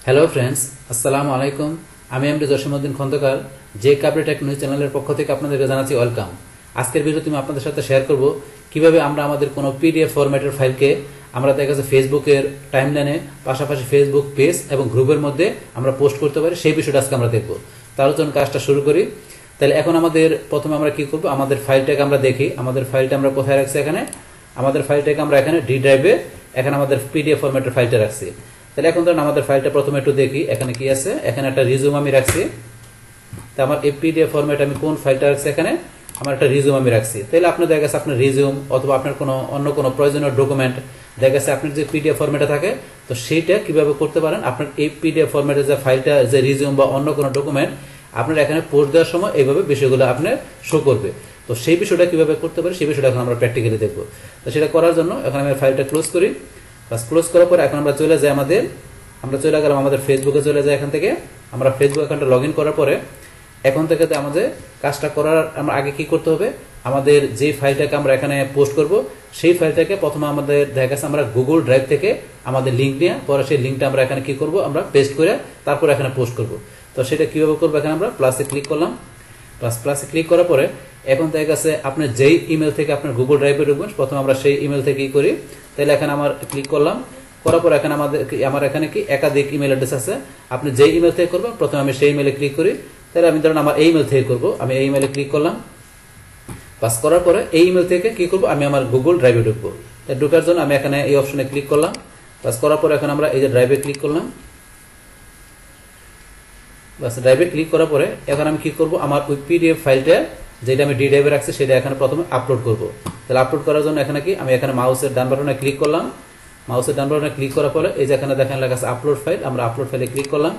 Hello friends, আসসালামু আলাইকুম। আমি এমডি জসিমউদ্দিন খন্দকার, যে কাবরি টেক নিউজ চ্যানেলের পক্ষ থেকে আপনাদেরকে জানাচ্ছি ওয়েলকাম। আজকের ভিডিওতে আমি আপনাদের সাথে শেয়ার করব কিভাবে আমরা আমাদের কোনো পিডিএফ ফরম্যাটের ফাইলকে আমরা দেখা যাচ্ছে ফেসবুকের টাইমলাইনে, পাশাপাশি ফেসবুক পেজ এবং গ্রুপের মধ্যে আমরা পোস্ট করতে পারি। সেই বিষয়টা আজকে আমরা দেখব। তার জন্য কাজটা শুরু করি। তাহলে এখন আমাদের প্রথমে আমরা কি করব, আমাদের ফাইলটাকে আমরা দেখি। আমাদের ফাইলটা আমরা কোথায় রাখছি? এখানে আমাদের ফাইলটাকে আমরা এখানে ডি ড্রাইভে এখানে আমাদের পিডিএফ ফরম্যাটের ফাইলটা রাখছি। তাহলে এখন ধরুন আমাদের ফাইলটা প্রথমে একটু দেখি এখানে কি আছে। এখানে একটা রিজুম আমি রাখছি। তো আমার এই পিডিএফ ফরম্যাট আমি কোন ফাইলটা রাখছি? এখানে আমার একটা রিজুম আমি রাখছি। তাহলে আপনার দেখা গেছে আপনার রিজুম অথবা আপনার কোনো অন্য কোনো প্রয়োজনীয় ডকুমেন্ট দেখা গেছে আপনার যে পিডিএফ ফরম্যাটে থাকে, তো সেইটা কিভাবে করতে পারেন, আপনার এই পিডিএফ ফরম্যাটের যে ফাইলটা, যে রিজুম বা অন্য কোনো ডকুমেন্ট আপনার এখানে পোস্ট দেওয়ার সময় এইভাবে বিষয়গুলো আপনার শো করবে। তো সেই বিষয়টা কিভাবে করতে পারে সেই বিষয়টা এখন আমরা প্র্যাকটিক্যালি দেখবো। তো সেটা করার জন্য এখন আমি ফাইলটা ক্লোজ করি। ক্লোজ করার পরে এখন আমরা চলে যাই আমরা চলে গেলাম আমাদের ফেসবুকে চলে যাই। এখান থেকে আমরা ফেসবুক অ্যাকাউন্টে লগ ইন করার পরে এখন থেকে আমাদের কাজটা করার আমরা আগে কি করতে হবে, আমাদের যে ফাইলটাকে আমরা এখানে পোস্ট করব সেই ফাইলটাকে প্রথমে আমাদের দেখা গেছে আমরা গুগল ড্রাইভ থেকে আমাদের লিঙ্ক নিয়ে পরে সেই লিঙ্কটা আমরা এখানে কি করব, আমরা পেস্ট করে তারপর এখানে পোস্ট করব। তো সেটা কিভাবে করবো, এখানে আমরা প্লাসে ক্লিক করলাম। প্লাসে ক্লিক করার পরে এখন দেখা গেছে আপনি যেই ইমেল থেকে আপনার গুগল ড্রাইভে ঢুকবেন, প্রথমে আমরা সেই ইমেল থেকে কি করি, তাহলে এখানে আমার ক্লিক করলাম। করার পর এখানে আমার এখানে কি একাধিক ইমেল অ্যাড্রেস আছে। আপনি যেই ইমেল থেকে করবেন প্রথমে আমি সেই ইমেলে ক্লিক করি। তাহলে আমি ধরুন আমার এই ইমেল থেকে করবো, আমি এই ইমেলে ক্লিক করলাম। পাস করার পরে এই ইমেল থেকে কি করবো, আমি আমার গুগল ড্রাইভে ঢুকবো। তাই ঢুকার জন্য আমি এখানে এই অপশনে ক্লিক করলাম। পাস করার পরে এখন আমরা এই যে ড্রাইভে ক্লিক করলাম। বাস ড্রাইভে ক্লিক করার পরে এখন আমি কি করব, আমার ওই পিডিএফ ফাইলটা যেটা আমি ডি ড্রাইভে রাখছি সেটা এখানে প্রথমে আপলোড করব। তাহলে আপলোড করার জন্য এখানে কি আমি এখানে মাউসের ডান বাটনে ক্লিক করলাম। মাউসের ডান বাটনে ক্লিক করার পরে এই যে এখানে দেখেন লেখা আছে আপলোড ফাইল, আমরা আপলোড ফাইলে ক্লিক করলাম।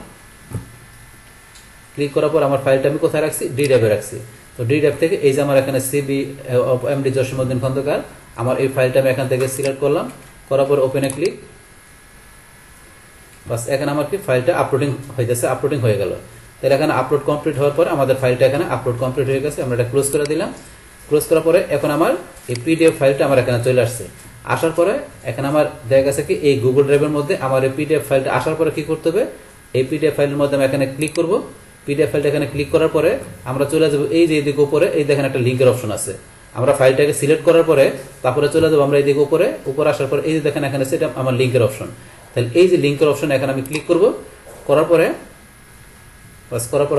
ক্লিক করার পর আমার ফাইলটা আমি কোথায় রাখছি? ডি ড্রাইভে রাখছি। তো ডি ড্রাইভ থেকে এই যে আমার এখানে সিবি এমডি জসিমউদ্দিন খন্দকার, আমার এই ফাইলটা আমি এখান থেকে সিলেক্ট করলাম। করার পর ওপেনে ক্লিক। বাস এখানে আমার কি ফাইলটা আপলোডিং হইতেছে, আপলোডিং হয়ে গেল। তাহলে এখানে আপলোড কমপ্লিট হওয়ার পরে আমাদের ফাইলটা এখানে আপলোড কমপ্লিট হয়ে গেছে। আমরা এটা ক্লোজ করে দিলাম। ক্লোজ করার পরে এখন আমার এই পিডিএফ ফাইলটা আমার এখানে চলে আসছে। আসার পরে এখানে আমার দেখা গেছে কি এই গুগল ড্রাইভের মধ্যে আমার এই পিডিএফ ফাইলটা আসার পরে কি করতে হবে, এই পিডিএফ ফাইলের মধ্যে আমি এখানে ক্লিক করব। পিডিএফ ফাইলটা এখানে ক্লিক করার পরে আমরা চলে যাবো এই যে এদিকে উপরে এই দেখেন একটা লিঙ্কের অপশন আছে। আমরা ফাইলটাকে সিলেক্ট করার পরে তারপরে চলে যাবো আমরা এইদিকে উপরে আসার পরে এই যে দেখেন এখানে সেটা আমার লিঙ্কের অপশন। তাহলে এই যে লিঙ্কের অপশন এখানে আমি ক্লিক করব। করার পরে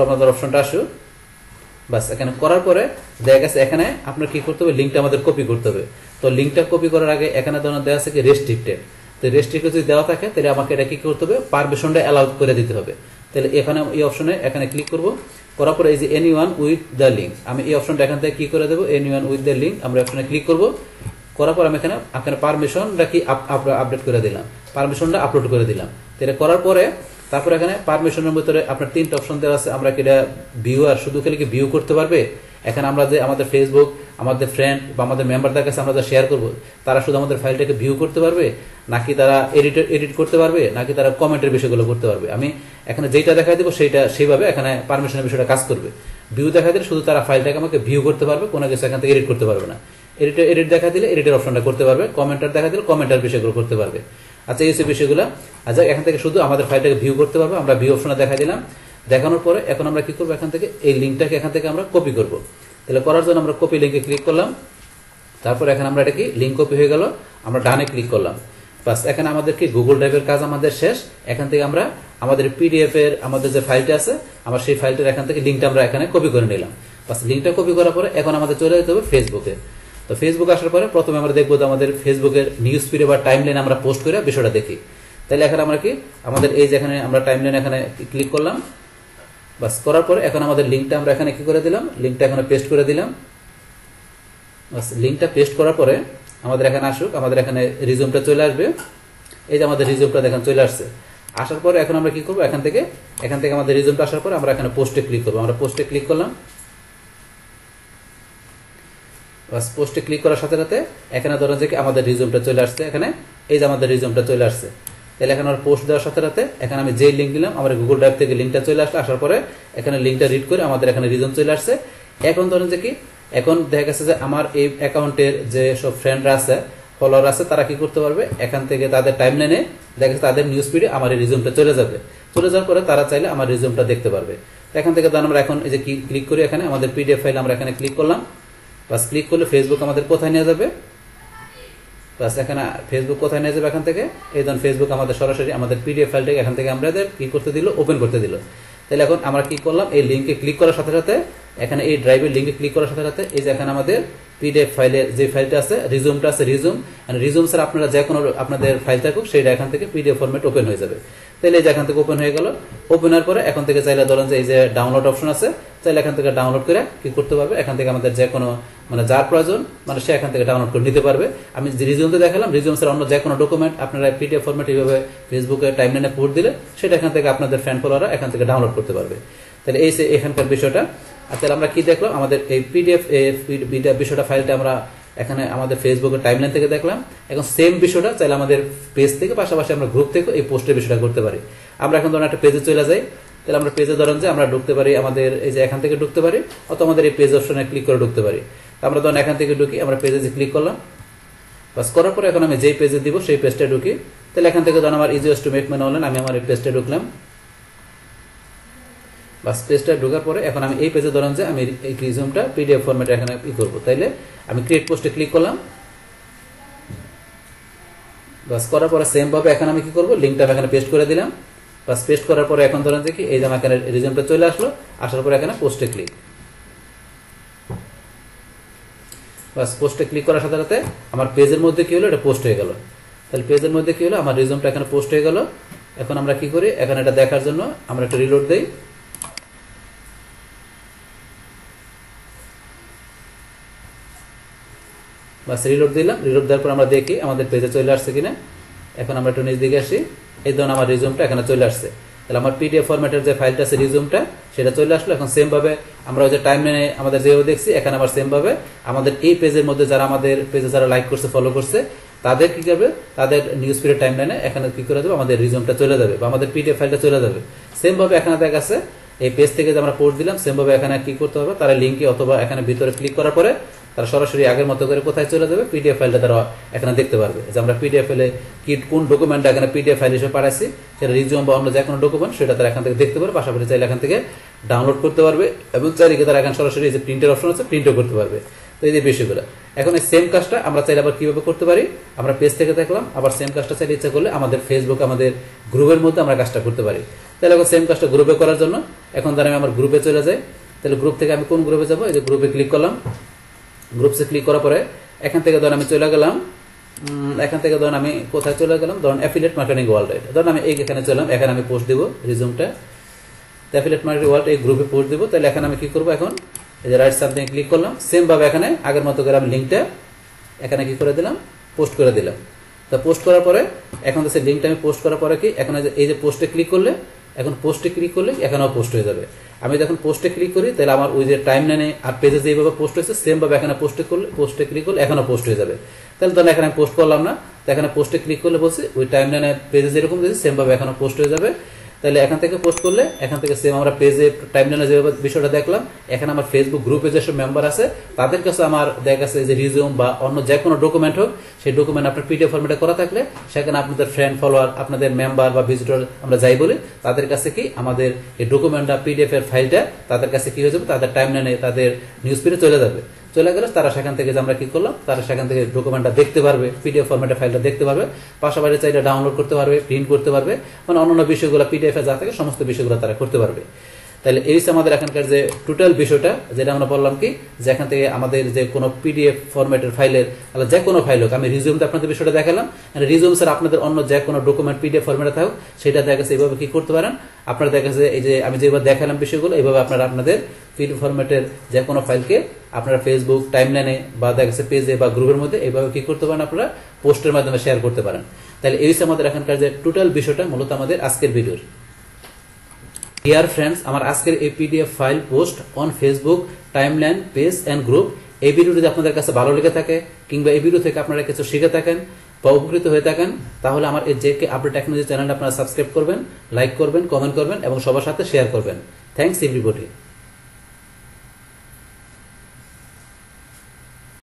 আমাদের অপশনটা আসুক। বাস এখানে করার পরে দেখা গেছে এখানে আপনার কি করতে হবে, লিঙ্কটা আমাদের কপি করতে হবে। তো লিঙ্কটা কপি করার আগে এখানে ধরুন দেওয়া আছে কি রেস্ট্রিক্টেড। তো রেস্ট্রিক্টেড যদি দেওয়া থাকে তাহলে আমাকে এটা কি করতে হবে, পারমিশনটা অ্যালাউ করে দিতে হবে। তাহলে এখানে এই অপশনে এখানে ক্লিক করব। করার পরে এই যে এনিওয়ান উইথ দ্য লিঙ্ক, আমি এই অপশনটা এখান থেকে কি করে দেবো, এনিওয়ান উইথ দ্য লিঙ্ক আমরা অপশনে ক্লিক করব। করার পর আমি এখানে পারমিশনটা কি আপডেট করে দিলাম, পারমিশনটা আপলোড করে দিলাম। তাহলে করার পরে তারপর এখানে পারমিশনের ভিতরে আপনার তিনটা অপশন দেওয়া আছে। আমরা কি এটা ভিউয়ার শুধু খালি কি ভিউ করতে পারবে, এখানে আমরা যে আমাদের ফেসবুক, আমাদের ফ্রেন্ড বা আমাদের মেম্বারদের কাছে আমরা যা শেয়ার করবো তারা শুধু আমাদের ফাইলটাকে ভিউ করতে পারবে, নাকি তারা এডিট করতে পারবে, নাকি তারা কমেন্টের বিষয়গুলো করতে পারবে। আমি এখানে যেটা দেখাই দেবো সেইভাবে এখানে পারমিশনের বিষয়টা কাজ করবে। ভিউ দেখা দিলে শুধু তারা ফাইলটাকে আমাকে ভিউ করতে পারবে, কোনো কিছু এখান থেকে এডিট করতে পারবে না। এডিট দেখা দিলে এডিটের অপশনটা করতে পারবে, কমেন্টার দেখা দিলে কমেন্টার বিষয়গুলো করতে পারবে। আচ্ছা এই বিষয়গুলো আচ্ছা এখান থেকে শুধু আমাদের ফাইলটাকে ভিউ করতে পারবে। আমরা ভিউ অপশনে দেখা দিলাম। দেখানোর পরে এখন আমরা কি করবো, এখান থেকে এই লিঙ্কটাকে এখান থেকে আমরা কপি করব। তাহলে করার জন্য আমরা কপি লিঙ্কে ক্লিক করলাম। তারপর এখানে আমরা এটা কি লিঙ্ক কপি হয়ে গেল, আমরা ডানে ক্লিক করলাম। বাস এখানে আমাদের কি গুগল ড্রাইভের কাজ আমাদের শেষ। এখান থেকে আমরা আমাদের পিডিএফ এর আমাদের যে ফাইলটা আছে আমার সেই ফাইলটার এখান থেকে লিঙ্কটা আমরা এখানে কপি করে নিলাম। বাস লিঙ্কটা কপি করার পরে এখন আমাদের চলে যেতে হবে ফেসবুকে। তো ফেসবুক আসার পরে প্রথমে আমরা দেখবো আমাদের ফেসবুকের নিউজ ফিডে বা টাইমলাইনে আমরা পোস্ট করে বিষয়টা দেখি। তাহলে এখানে আমরা কি আমাদের এই যেখানে আমরা টাইমলাইনে এখানে ক্লিক করলাম। বাস করার পরে এখন আমাদের লিঙ্কটা আমরা এখানে কি করে দিলাম, লিঙ্কটা এখানে পেস্ট করে দিলাম। বাস লিঙ্কটা পেস্ট করার পরে আমাদের এখানে আসুক, আমাদের এখানে রিজুমটা চলে আসবে। এই যে আমাদের রিজুমটা দেখেন চলে আসছে। আসার পরে এখন আমরা কি করবো, এখান থেকে আমাদের রিজুমটা আসার পরে আমরা এখানে পোস্টে ক্লিক করবো। আমরা পোস্টে ক্লিক করলাম। বাস পোস্টে ক্লিক করার সাথে সাথে এখানে ধরেন যে আমাদের রিজুমটা চলে আসছে। এখানে এই যে আমাদের রিজুমটা চলে আসছে। তাহলে এখানে আমার পোস্ট দেওয়ার সাথে সাথে এখানে আমি যে লিঙ্ক দিলাম আমার গুগল ড্রাইভ থেকে লিঙ্কটা চলে আসলো। আসার পরে এখানে লিঙ্কটা রিড করে আমাদের এখানে রিজুম চলে আসছে। এখন ধরেন যে কি এখন দেখা গেছে যে আমার এই অ্যাকাউন্টের যে সব ফ্রেন্ডরা আছে, ফলোয়ার আছে, তারা কি করতে পারবে, এখান থেকে তাদের টাইমলাইনে দেখা গেছে তাদের নিউজ ফিডে আমার এই রিজুমটা চলে যাবে। চলে যাওয়ার পরে তারা চাইলে আমার রিজিউমটা দেখতে পারবে। এখান থেকে ধরুন আমরা এখন এই যে ক্লিক করি, এখানে আমাদের পিডিএফ ফাইল আমরা এখানে ক্লিক করলাম, বাস ক্লিক করলে ফেসবুক আমাদের কোথায় নিয়ে যাবে, বাস এখানে ফেসবুক কোথায় নিয়ে যাবে, এখান থেকে এই ধরুন ফেসবুক আমাদের সরাসরি আমাদের পিডিএফ ফাইলটাকে এখান থেকে আমাদের কি করতে দিল, ওপেন করতে দিল। তাহলে এখন আমরা কি করলাম, এই লিঙ্কে ক্লিক করার সাথে সাথে এখানে এই ড্রাইভের লিঙ্কে ক্লিক করার সাথে সাথে এই যে এখানে আমাদের পিডিএফ ফাইলের যে ফাইলটা আছে, রিজিউমটা আছে, রিজিউম স্যার আপনারা যে কোনো আপনাদের ফাইল থাকুক সেটা এখান থেকে পিডিএফ ফরম্যাট ওপেন হয়ে যাবে। তাহলে এই যে এখান থেকে ওপেন হয়ে গেল। ওপেন হওয়ার পরে এখন থেকে চাইলে ধরেন যে এই যে ডাউনলোড অপশন আছে, চাইলে এখান থেকে ডাউনলোড করে কি করতে পারবে, এখান থেকে আমাদের যে কোনো মানে যার প্রয়োজন মানে সে এখান থেকে ডাউনলোড করে নিতে পারবে। আমি যে রিজিউমতে দেখালাম, রিজিউম স্যার অন্য যে কোনো ডকুমেন্ট আপনারা পিডিএফ ফরম্যাট এইভাবে ফেসবুকে টাইমলাইনে পোস্ট দিলে সেটা এখান থেকে আপনাদের ফ্রেন্ড ফলোয়াররা এখান থেকে ডাউনলোড করতে পারবে। তাহলে এই এখানকার বিষয়টা। আর তাহলে আমরা কি দেখলাম, আমাদের এই পিডিএফ বিষয়টা ফাইলটা আমরা এখানে আমাদের ফেসবুকের টাইমলাইন থেকে দেখলাম। এখন সেম বিষয়টা চাইলে আমাদের পেজ থেকে পাশাপাশি আমরা গ্রুপ থেকে এই পোস্টের বিষয়টা করতে পারি। আমরা এখন ধরুন একটা পেজে চলে যাই, তাহলে আমরা পেজে ধরেন যে আমরা ঢুকতে পারি, আমাদের এই যে এখান থেকে ঢুকতে পারি, অথবা আমাদের এই পেজ অপশনে ক্লিক করে ঢুকতে পারি। আমরা ধরুন এখান থেকে ঢুকি, আমরা পেজে যে ক্লিক করলাম, বাস করার পরে এখন আমি যেই পেজে দিব সেই পেজটা ঢুকি। তাহলে এখান থেকে ধরুন আমার easiest to make money online, আমি আমার এই পেজটা ঢুকলাম, বাস পেজটা ঢোকার পরে এখন আমি এই পেজে ধরেন যে আমি এই রিজিউমটা পিডিএফ ফরম্যাটে এখানে ই করবো। তাইলে আমি ক্রিয়েট পোস্টে ক্লিক করলাম, বাস করার পরে সেম ভাবে এখন আমি কি করবো, লিঙ্কটা এখানে পেস্ট করে দিলাম। বাস পেস্ট করার পরে এখন ধরেন যে কি এই যে আমার এখানে রিজিউমটা চলে আসলো, আসার পরে এখানে পোস্টে ক্লিক, বাস পোস্টে ক্লিক করার সাথে সাথে আমার পেজের মধ্যে কি হলো, এটা পোস্ট হয়ে গেল। তাহলে পেজের মধ্যে কি হলো, আমার রিজিউমটা এখানে পোস্ট হয়ে গেল। এখন আমরা কি করি, এখানে এটা দেখার জন্য আমরা একটা রিলোড দেই, বাস রিলোড দিলাম। রিলোড দেওয়ার পর আমরা দেখি আমাদের পেজে চলে আসছে কিনা। এখন আমরা একটু নিচ দিকে আসি, এই ধরুন আমার রিজিউমটা এখানে চলে আসছে। তাহলে আমার পিডিএফ ফরম্যাটের যে ফাইলটা আছে রিজিউমটা সেটা চলে আসলো। এখন সেম ভাবে আমরা ওই যে টাইমলাইনে আমাদের যেভাবে দেখছি এখানে আবার সেম ভাবে আমাদের এই পেজের মধ্যে যারা আমাদের পেজে যারা লাইক করছে, ফলো করছে, তাদের কি করবে, তাদের নিউজ ফিডের টাইমলাইনে এখানে কি করে দেবে, আমাদের রিজিউমটা চলে যাবে বা আমাদের পিডিএফ ফাইলটা চলে যাবে। সেম ভাবে এখানে দেখা গেছে এই পেজ থেকে যে আমরা পোস্ট দিলাম, সেম ভাবে এখানে কি করতে হবে, তারা লিঙ্কে অথবা এখানে ভিতরে ক্লিক করার পরে তারা সরাসরি আগের মতো করে কোথায় চলে যাবে, পিডিএফ ফাইলটা তারা এখানে দেখতে পারবে যে আমরা পিডিএফ ফাইলে কি কোন ডকুমেন্টটা এখানে পিডিএফ ফাইল হিসেবে পাঠাইছি, সেটা রিজিউম বা অন্য যে কোনো ডকুমেন্ট সেটা তারা এখান থেকে দেখতে পারবে। পাশাপাশি চাইলে এখান থেকে ডাউনলোড করতে পারবে এবং চাইলে তারা এখানে সরাসরি যে প্রিন্টের অপশন আছে প্রিন্টও করতে পারবে। তো এই যে বিষয়গুলো এখন এই সেম কাজটা আমরা চাইলে আবার কিভাবে করতে পারি, আমরা পেজ থেকে দেখলাম, আবার সেম কাজটা চাইলে ইচ্ছা করলে আমাদের ফেসবুক আমাদের গ্রুপের মধ্যে আমরা কাজটা করতে পারি। তাহলে এখন সেম কাজটা গ্রুপে করার জন্য এখন ধর আমি আমার গ্রুপে চলে যাই। তাহলে গ্রুপ থেকে আমি কোন গ্রুপে যাবো, এই যে গ্রুপে ক্লিক করলাম। গ্রুপসে ক্লিক করার পরে এখান থেকে ধরুন আমি চলে গেলাম, এখান থেকে ধরুন আমি কোথায় চলে গেলাম, ধরুন অ্যাফিলিয়েট মার্কেটিং ওয়ার্ল্ড, ধরুন আমি এখানে চললাম, এখানে আমি পোস্ট দিব রিজিউমটা, অ্যাফিলিয়েট মার্কেটিং ওয়ার্ল্ড এই গ্রুপে পোস্ট দিব। তাহলে এখানে আমি কি করবো, এখন এই যে রাইট সামথিং ক্লিক করলাম, সেম ভাবে এখানে আগের মতো করে আমি লিঙ্কটা এখানে কি করে দিলাম, পোস্ট করে দিলাম। তো পোস্ট করার পরে এখন সেই লিঙ্কটা আমি পোস্ট করার পরে কি এখন এই যে পোস্টে ক্লিক করলে, এখন পোস্টে ক্লিক করলে এখানেও পোস্ট হয়ে যাবে। আমি যখন পোস্টে ক্লিক করি তাহলে আমার ওই যে টাইমলাইনে আর পেজে যেভাবে পোস্ট হয়েছে সেম ভাবে এখানে পোস্টে ক্লিক করলে এখানেও পোস্ট হয়ে যাবে। তাহলে ধরেন এখানে আমি পোস্ট করলাম না, তো এখানে পোস্টে ক্লিক করলে বলছি ওই টাইমলাইনে পেজে যেরকম দিয়েছে সেম ভাবে এখানেও পোস্ট হয়ে যাবে। তাহলে এখান থেকে পোস্ট করলে এখান থেকে সেম আমরা পেজে টাইমলাইনে যেভাবে বিষয়টা দেখলাম, এখানে আমার ফেসবুক গ্রুপে যেসব মেম্বার আছে তাদের কাছে আমার দেখা গেছে যে রিজিউম বা অন্য যে কোনো ডকুমেন্ট হোক, সেই ডকুমেন্ট আপনার পিডিএফ ফরম্যাটে করা থাকলে সেখানে আপনাদের ফ্রেন্ড ফলোয়ার, আপনাদের মেম্বার বা ভিজিটর আমরা যাই বলি, তাদের কাছে কি আমাদের এই ডকুমেন্টটা পিডিএফ এর ফাইলটা তাদের কাছে কি হয়ে যাবে, তাদের টাইমলাইনে তাদের নিউজ ফিডে চলে যাবে। চলে গেলে তারা সেখান থেকে যে আমরা কি করলাম, তারা সেখান থেকে ডকুমেন্টটা দেখতে পারবে, পিডিএফ ফরম্যাটে ফাইলটা দেখতে পারবে, পাশাপাশি চাইলে ডাউনলোড করতে পারবে, প্রিন্ট করতে পারবে, মানে অন্যান্য বিষয়গুলো পিডিএফ এ যা থাকে সমস্ত বিষয়গুলো তারা করতে পারবে। তাহলে এই আমাদের এখানকার যে টোটাল বিষয়টা যেটা আমরা বললাম কি, যে এখান থেকে আমাদের যে কোনো পিডিএফ ফরম্যাটের ফাইলের যে কোনো ফাইল হোক, আমি রিজিউমতে আপনাদের বিষয়টা দেখালাম, রিজিউম স্যার আপনাদের অন্য যে কোনো ডকুমেন্ট পিডিএফ ফরম্যাটে থাকুক সেটা দেখা গেছে এইভাবে কি করতে পারেন, আপনারা দেখা যাচ্ছে এই যে আমি যেভাবে দেখালাম বিষয়গুলো, এইভাবে আপনারা আপনাদের পিডিএফ ফরম্যাটের যে কোনো ফাইলকে আপনারা ফেসবুক টাইমলাইনে বা দেখা গেছে পেজে বা গ্রুপের মধ্যে এইভাবে কি করতে পারেন, আপনারা পোস্টের মাধ্যমে শেয়ার করতে পারেন। তাহলে এই আমাদের এখানকার যে টোটাল বিষয়টা মূলত আমাদের আজকের ভিডিওর। ডিয়ার ফ্রেন্ডস, আমার আজকের এই PDF file post on Facebook timeline page and group, এই ভিডিওটি যদি আপনাদের কাছে ভালো লেগে থাকে কিংবা এই ভিডিও থেকে আপনারা কিছু শিখে থাকেন বা উপকৃত হয়ে থাকেন, তাহলে আমার এই জেকে আপডেট টেকনোলজি চ্যানেলটা আপনারা সাবস্ক্রাইব করবেন, লাইক করবেন, কমেন্ট করবেন এবং সবার সাথে শেয়ার করবেন। Thanks everybody.